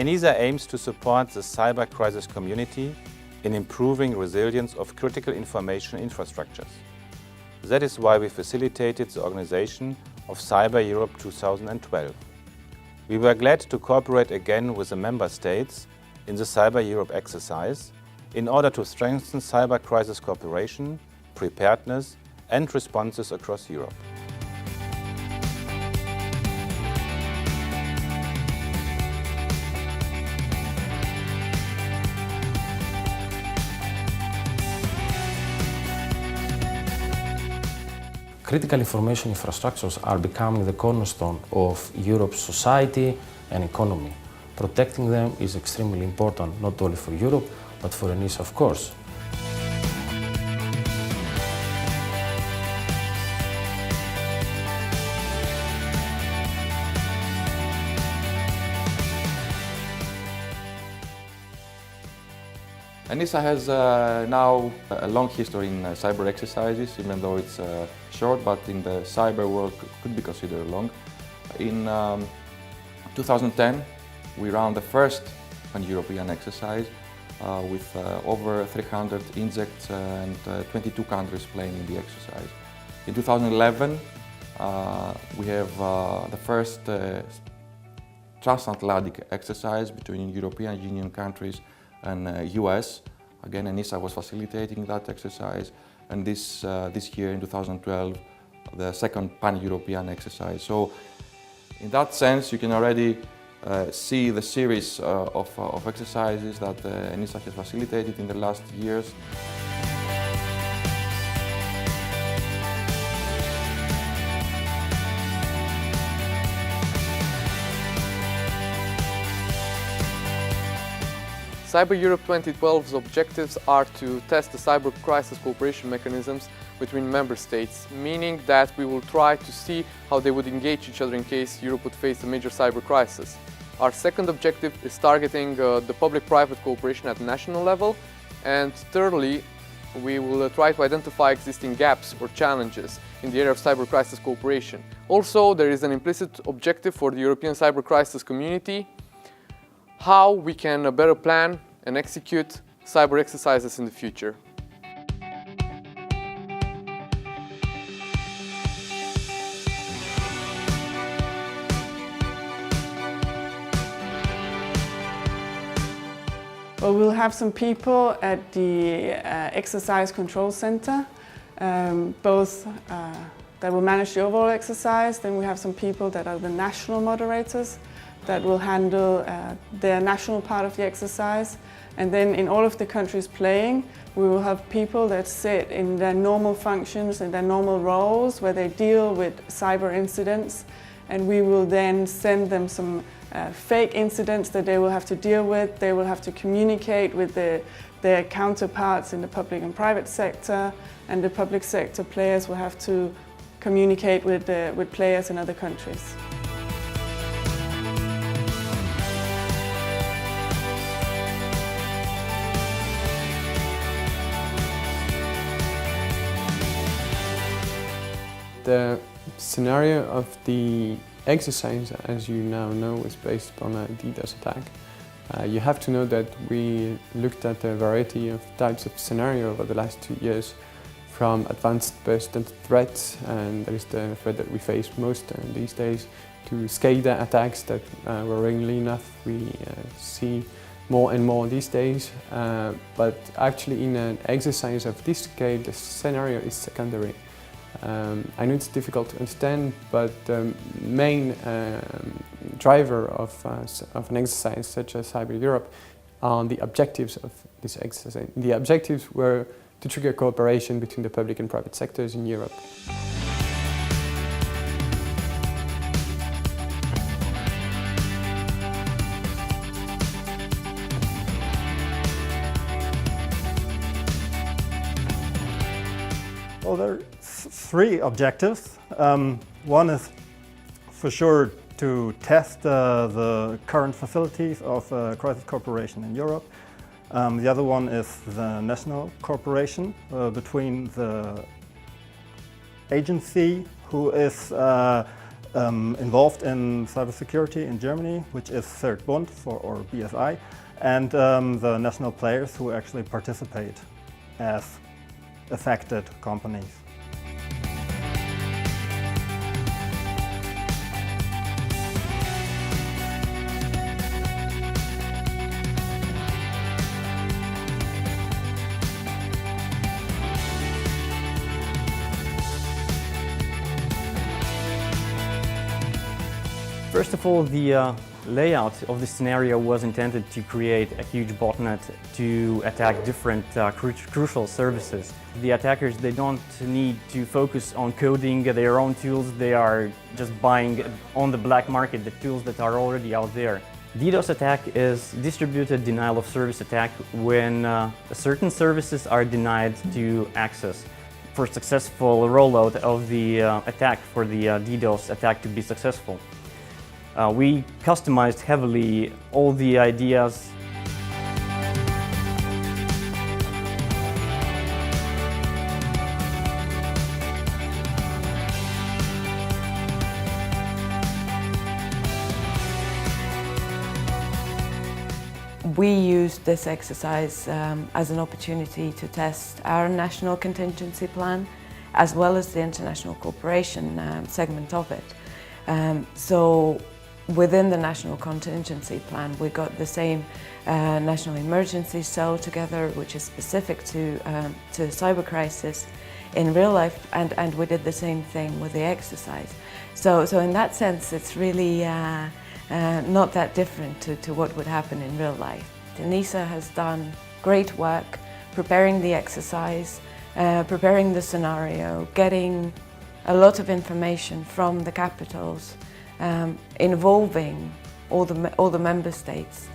ENISA aims to support the cyber crisis community in improving resilience of critical information infrastructures. That is why we facilitated the organization of Cyber Europe 2012. We were glad to cooperate again with the Member States in the Cyber Europe exercise in order to strengthen cyber crisis cooperation, preparedness and responses across Europe. Critical information infrastructures are becoming the cornerstone of Europe's society and economy. Protecting them is extremely important, not only for Europe, but for ENISA, of course. ENISA has now a long history in cyber exercises, even though it's short, but in the cyber world could be considered long. In 2010, we ran the first pan-European exercise with over 300 injects and 22 countries playing in the exercise. In 2011, we have the first transatlantic exercise between European Union countries and US. Again, ENISA was facilitating that exercise, and this year in 2012, the second pan-European exercise. So in that sense, you can already see the series of exercises that ENISA has facilitated in the last years. Cyber Europe 2012's objectives are to test the cyber crisis cooperation mechanisms between member states, meaning that we will try to see how they would engage each other in case Europe would face a major cyber crisis. Our second objective is targeting the public-private cooperation at national level, and thirdly, we will try to identify existing gaps or challenges in the area of cyber crisis cooperation. Also, there is an implicit objective for the European cyber crisis community, how we can better plan and execute cyber exercises in the future. Well, we'll have some people at the Exercise Control Center, both that will manage the overall exercise. Then we have some people that are the national moderators that will handle their national part of the exercise. And then in all of the countries playing, we will have people that sit in their normal functions, in their normal roles, where they deal with cyber incidents. And we will then send them some fake incidents that they will have to deal with. They will have to communicate with their counterparts in the public and private sector, and the public sector players will have to communicate with players in other countries. The scenario of the exercise, as you now know, is based on a DDoS attack. You have to know that we looked at a variety of types of scenario over the last 2 years, from advanced persistent threats, and that is the threat that we face most these days, to SCADA attacks that worryingly enough we see more and more these days. But actually in an exercise of this scale, the scenario is secondary. I know it's difficult to understand, but the main driver of an exercise such as Cyber Europe are the objectives of this exercise. The objectives were to trigger cooperation between the public and private sectors in Europe. Well, there are three objectives. One is for sure to test the current facilities of crisis cooperation in Europe. The other one is the national cooperation between the agency who is involved in cybersecurity in Germany, which is Third Bund or BSI, and the national players who actually participate as affected companies. First of all, the layout of the scenario was intended to create a huge botnet to attack different crucial services. The attackers, they don't need to focus on coding their own tools, they are just buying on the black market the tools that are already out there. DDoS attack is distributed denial of service attack when certain services are denied to access. For successful rollout of the attack, for the DDoS attack to be successful. We customized heavily all the ideas. We used this exercise as an opportunity to test our national contingency plan as well as the international cooperation segment of it. So within the national contingency plan, we got the same national emergency cell together, which is specific to cyber crisis in real life, and we did the same thing with the exercise. So in that sense, it's really not that different to what would happen in real life. ENISA has done great work preparing the exercise, preparing the scenario, getting a lot of information from the capitals, involving all the member states.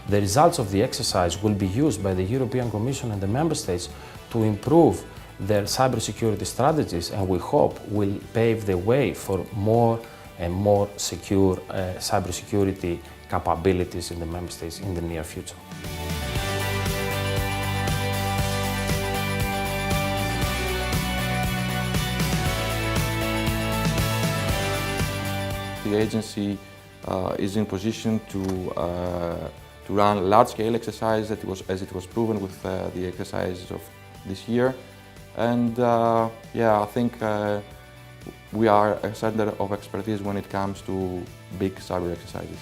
The results of the exercise will be used by the European Commission and the Member States to improve their cybersecurity strategies, and we hope will pave the way for more and more secure cybersecurity capabilities in the Member States in the near future. The agency is in position to run large-scale exercises as it was proven with the exercises of this year. And yeah, I think we are a center of expertise when it comes to big cyber exercises.